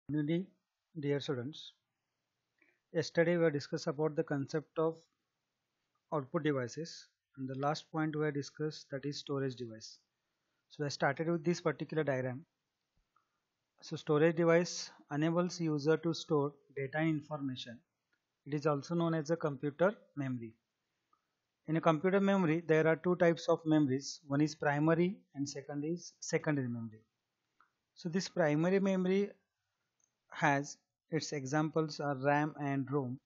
Good evening, dear students. Yesterday we discussed about the concept of output devices, and the last point we discussed, that is storage device. So I started with this particular diagram. So storage device enables user to store data and information. It is also known as a computer memory. In a computer memory, there are two types of memories. One is primary and second is secondary memory. So this primary memory has its examples are RAM and ROM,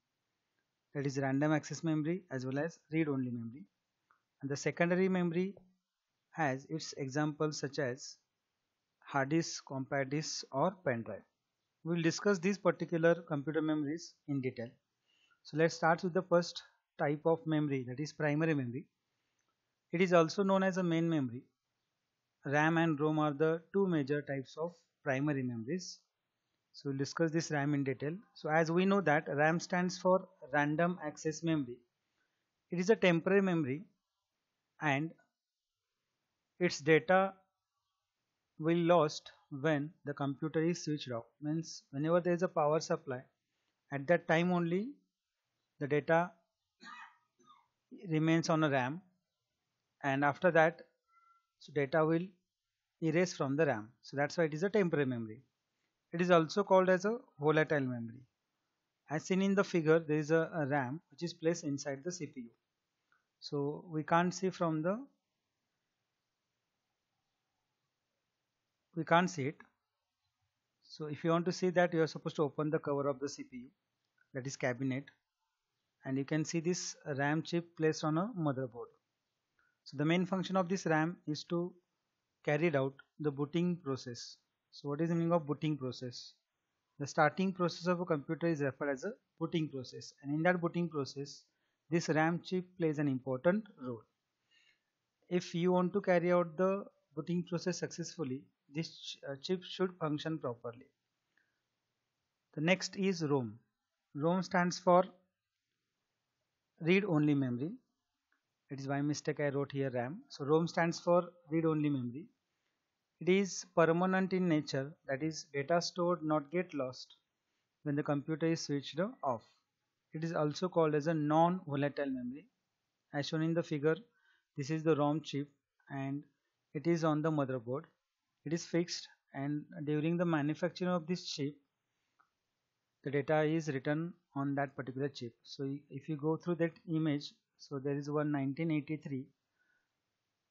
that is random access memory, as well as read only memory. And the secondary memory has its examples such as hard disk, compact disk, or pen drive. We will discuss these particular computer memories in detail. So let's start with the first type of memory, that is primary memory. It is also known as a main memory. RAM and ROM are the two major types of primary memories. So we'll discuss this RAM in detail. So as we know that RAM stands for random access memory. It is a temporary memory and its data will lost when the computer is switched off. Means whenever there is a power supply, at that time only the data remains on a RAM, and after that, so data will erase from the RAM. So that's why it is a temporary memory. It is also called as a volatile memory. As seen in the figure, there is a RAM which is placed inside the CPU. So we can't see it. So if you want to see that, you are supposed to open the cover of the CPU, that is cabinet, and you can see this RAM chip placed on a motherboard. So the main function of this RAM is to carry out the booting process. So what is the meaning of booting process? The starting process of a computer is referred as a booting process, and in that booting process, this RAM chip plays an important role. If you want to carry out the booting process successfully, this chip should function properly. The next is ROM. ROM stands for read only memory. It is by mistake I wrote here RAM. So ROM stands for read only memory. It is permanent in nature, that is data stored not get lost when the computer is switched off. It is also called as a non-volatile memory. As shown in the figure, this is the ROM chip and it is on the motherboard. It is fixed, and during the manufacturing of this chip, the data is written on that particular chip. So if you go through that image, so there is one 1983.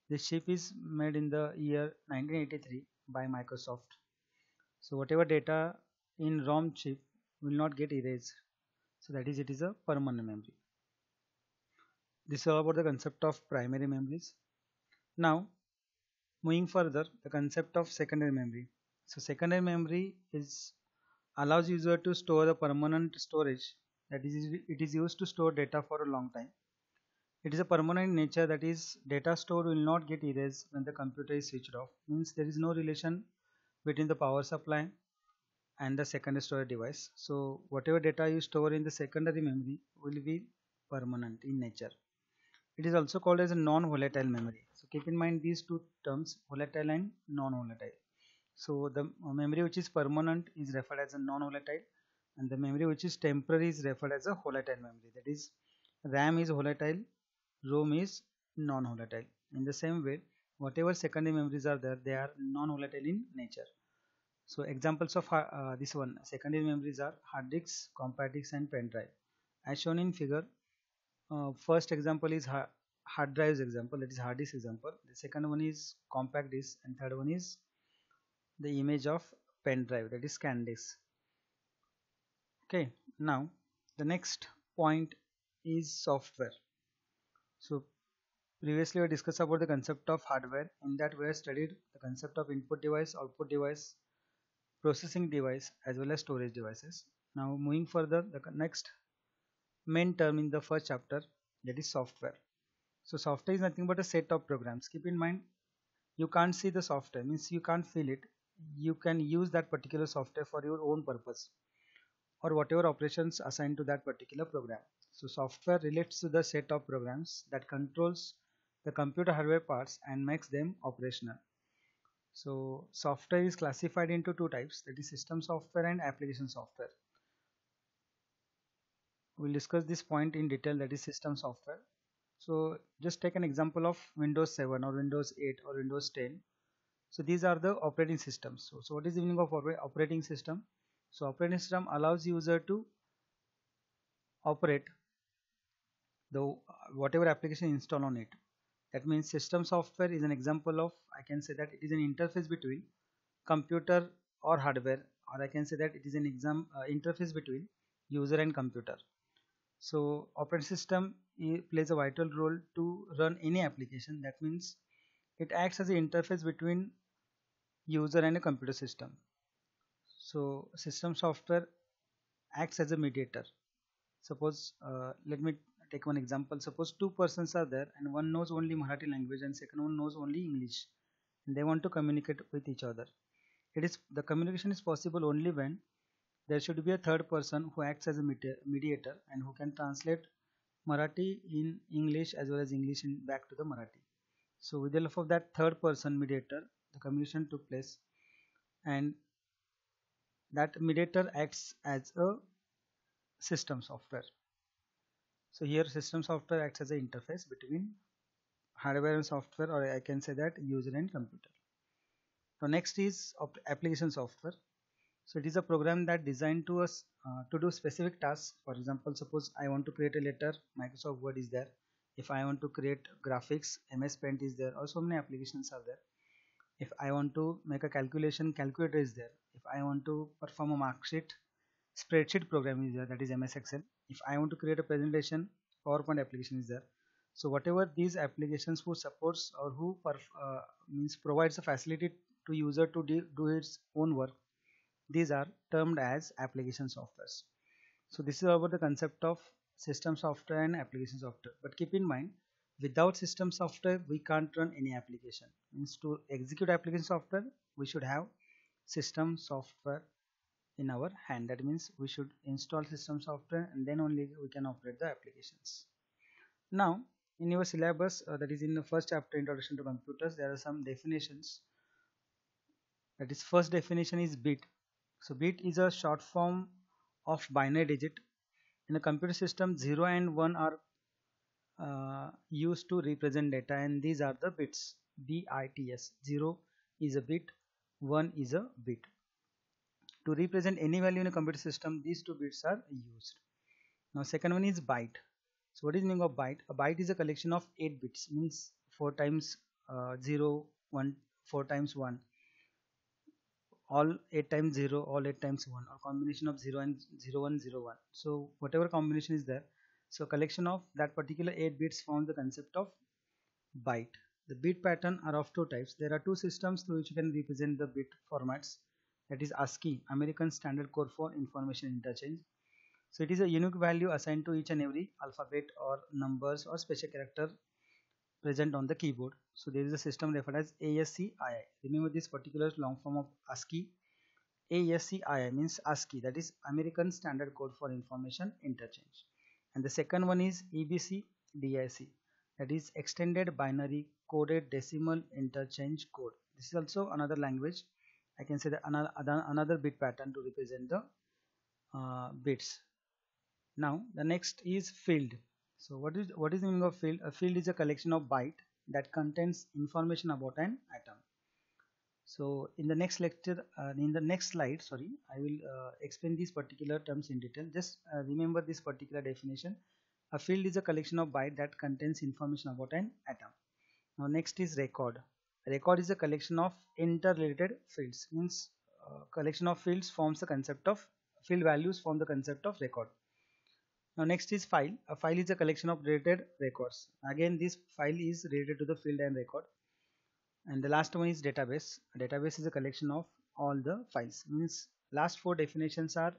This chip is made in the year 1983 by Microsoft. So whatever data in ROM chip will not get erased. So that is, it is a permanent memory. This is all about the concept of primary memories. Now moving further, the concept of secondary memory. So secondary memory is allows user to store a permanent storage, that is, it is used to store data for a long time. It is a permanent nature, that is data stored will not get erased when the computer is switched off. Means there is no relation between the power supply and the secondary storage device. So whatever data you store in the secondary memory will be permanent in nature. It is also called as a non-volatile memory. So keep in mind these two terms, volatile and non-volatile. So the memory which is permanent is referred as a non-volatile, and the memory which is temporary is referred as a volatile memory. That is, RAM is volatile, ROM is non-volatile. In the same way, whatever secondary memories are there, they are non-volatile in nature. So examples of this one secondary memories are hard disks, compact disks, and pen drive. As shown in figure, first example is hard drives example, that is hard disk example. The second one is compact disk, and third one is the image of pen drive, that is scan disk. Okay, now the next point is software. So previously we discussed about the concept of hardware. In that we have studied the concept of input device, output device, processing device, as well as storage devices. Now moving further, the next main term in the first chapter, that is software. So software is nothing but a set of programs. Keep in mind, you can't see the software, means you can't feel it. You can use that particular software for your own purpose or whatever operations assigned to that particular program. So software relates to the set of programs that controls the computer hardware parts and makes them operational. So software is classified into two types, that is system software and application software. We'll discuss this point in detail, that is system software. So just take an example of Windows 7 or Windows 8 or Windows 10. So these are the operating systems. So what is the meaning of operating system? So operating system allows user to operate the whatever application installed on it. That means system software is an example of, I can say that it is an interface between computer or hardware, or I can say that it is an interface between user and computer. So operating system plays a vital role to run any application. That means it acts as an interface between user and a computer system. So system software acts as a mediator. Suppose let me take one example. Suppose two persons are there and one knows only Marathi language and second one knows only English, and they want to communicate with each other. It is the communication is possible only when there should be a third person who acts as a mediator and who can translate Marathi in English as well as English in back to the Marathi. So with the help of that third person mediator, the communication took place, and that mediator acts as a system software. So here system software acts as an interface between hardware and software, or I can say that user and computer. So next is application software. So it is a program that designed to us to do specific tasks. For example, suppose I want to create a letter, Microsoft Word is there. If I want to create graphics, MS Paint is there. Also many applications are there. If I want to make a calculation, calculator is there. If I want to perform a mark sheet, spreadsheet program is there, that is MS Excel. If I want to create a presentation, PowerPoint application is there. So whatever these applications who supports or who means provides a facility to user to do its own work, these are termed as application softwares. So this is about the concept of system software and application software. But keep in mind, without system software, we can't run any application. Means to execute application software, we should have system software in our hand. That means we should install system software and then only we can operate the applications. Now, in your syllabus, that is in the first chapter, Introduction to Computers, there are some definitions. That is, first definition is bit. So bit is a short form of binary digit. In a computer system, 0 and 1 are used to represent data, and these are the bits. BITS. 0 is a bit, 1 is a bit. To represent any value in a computer system, these two bits are used. Now second one is byte. So what is the meaning of byte? A byte is a collection of 8 bits, means 4 times 0, 1, 4 times 1, all 8 times 0, all 8 times 1, or combination of 0 and 0 1 0 1. So whatever combination is there, so collection of that particular 8 bits forms the concept of byte. The bit pattern are of two types. There are two systems through which you can represent the bit formats. That is ASCII, American Standard Code for Information Interchange. So it is a unique value assigned to each and every alphabet or numbers or special character present on the keyboard. So there is a system referred as ASCII. Remember this particular long form of ASCII. ASCII means ASCII, that is American Standard Code for Information Interchange. And the second one is EBCDIC, that is Extended Binary Coded Decimal Interchange Code. This is also another language. I can say that another bit pattern to represent the bits. Now the next is field. So what is the meaning of field? A field is a collection of byte that contains information about an atom. So in the next lecture, in the next slide, sorry, I will explain these particular terms in detail. Just remember this particular definition. A field is a collection of byte that contains information about an atom. Now next is record. Record is a collection of interrelated fields. Means collection of fields forms the concept of field values form the concept of record. Now next is file. A file is a collection of related records. Again, this file is related to the field and record. And the last one is database. A database is a collection of all the files. Means last four definitions are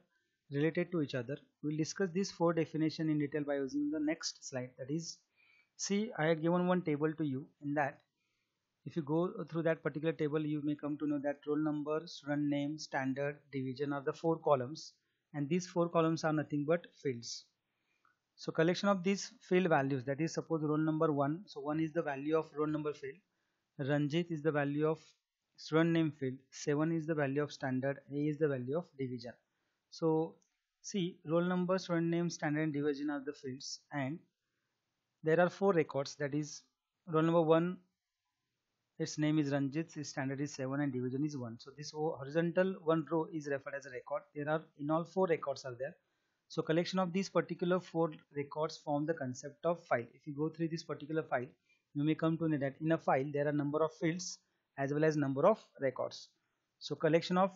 related to each other. We'll discuss these four definitions in detail by using the next slide. That is, see, I had given one table to you. In that, if you go through that particular table, you may come to know that roll number, student name, standard, division are the four columns, and these four columns are nothing but fields. So collection of these field values, that is, suppose roll number 1, so 1 is the value of roll number field, Ranjit is the value of student name field, 7 is the value of standard, A is the value of division. So see, roll number, student name, standard and division are the fields, and there are 4 records, that is roll number 1, its name is Ranjit, its standard is 7 and division is 1. So this horizontal one row is referred as a record. There are in all 4 records are there. So collection of these particular 4 records form the concept of file. If you go through this particular file, you may come to know that in a file there are number of fields as well as number of records. So collection of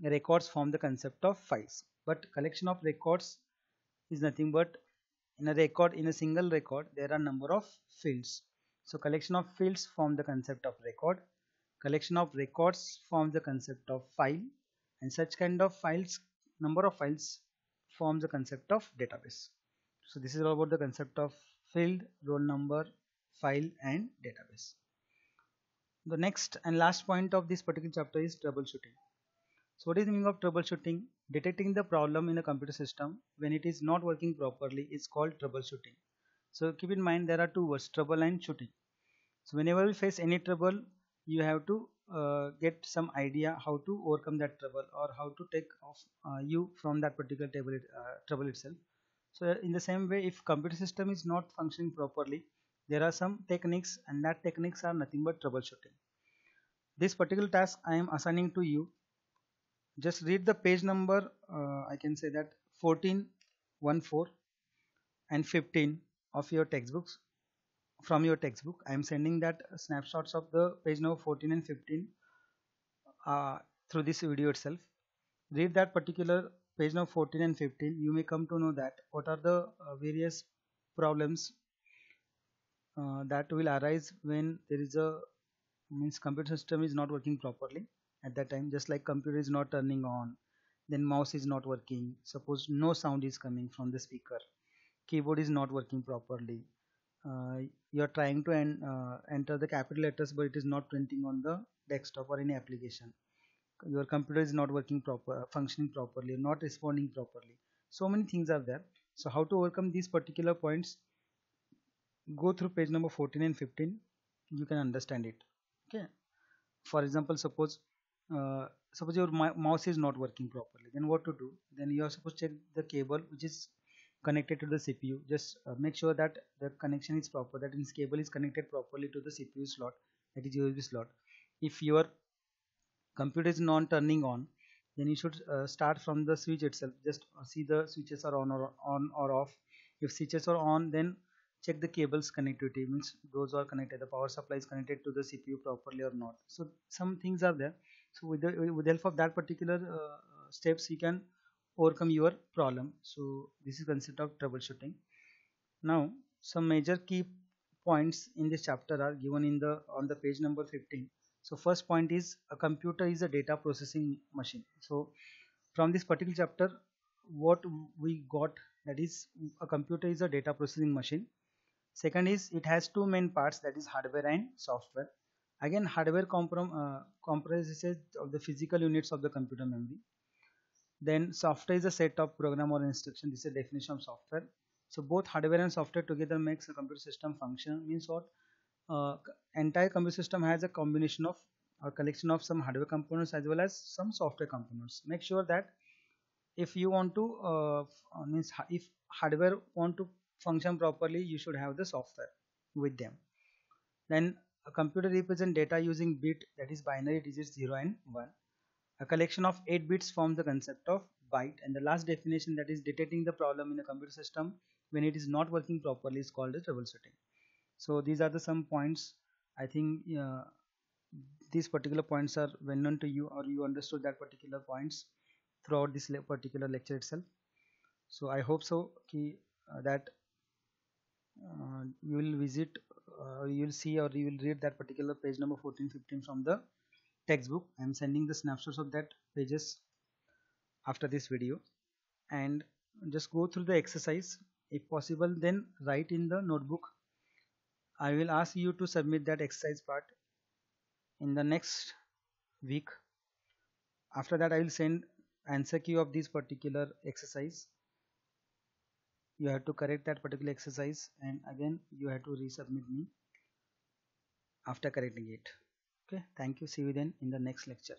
records form the concept of files. But collection of records is nothing but, in a record, in a single record there are number of fields. So collection of fields form the concept of record, collection of records form the concept of file, and such kind of files, number of files, form the concept of database. So this is all about the concept of field, roll number, file and database. The next and last point of this particular chapter is troubleshooting. So what is the meaning of troubleshooting? Detecting the problem in a computer system when it is not working properly is called troubleshooting. So keep in mind there are two words, trouble and shooting. So whenever we face any trouble, you have to get some idea how to overcome that trouble or how to take off you from that particular trouble itself. So in the same way, if computer system is not functioning properly, there are some techniques, and that techniques are nothing but troubleshooting. This particular task I am assigning to you. Just read the page number, I can say that 14, 14 and 15 of your textbooks. From your textbook I am sending that snapshots of the page number 14 and 15 through this video itself. Read that particular page number 14 and 15. You may come to know that what are the various problems that will arise when there is a, means computer system is not working properly at that time. Just like computer is not turning on, then mouse is not working, suppose no sound is coming from the speaker, keyboard is not working properly, you are trying to enter the capital letters but it is not printing on the desktop or any application, your computer is not working functioning properly, not responding properly. So many things are there. So how to overcome these particular points? Go through page number 14 and 15, you can understand it. Okay, for example, suppose your mouse is not working properly, then what to do? Then you are supposed to check the cable which is connected to the CPU. Just make sure that the connection is proper, that this cable is connected properly to the CPU slot, that is USB slot. If your computer is not turning on, then you should start from the switch itself. Just see the switches are on or off. If switches are on, then check the cables connectivity, means those are connected, the power supply is connected to the CPU properly or not. So some things are there. So with the help of that particular steps, you can overcome your problem. So this is concept of troubleshooting. Now some major key points in this chapter are given in the on the page number 15. So first point is, a computer is a data processing machine. So from this particular chapter, what we got, that is a computer is a data processing machine. Second is, it has two main parts, that is hardware and software. Again, hardware comprises of the physical units of the computer memory. Then software is a set of program or instruction. This is a definition of software. So both hardware and software together makes a computer system function. Means what? Entire computer system has a combination of a collection of some hardware components as well as some software components. Make sure that if you want to if hardware want to function properly, you should have the software with them. Then a computer represents data using bit, that is binary digits 0 and 1. A collection of 8 bits forms the concept of byte, and the last definition, that is detecting the problem in a computer system when it is not working properly, is called as troubleshooting. So these are the some points. I think these particular points are well known to you, or you understood that particular points throughout this particular lecture itself. So I hope so that you will visit, you will see, or you will read that particular page number 14, 15 from the textbook. I am sending the snapshots of that pages after this video, and just go through the exercise. If possible, then write in the notebook. I will ask you to submit that exercise part in the next week. After that, I will send answer key of this particular exercise. You have to correct that particular exercise, and again you have to resubmit me after correcting it. Okay, thank you. See you then in the next lecture.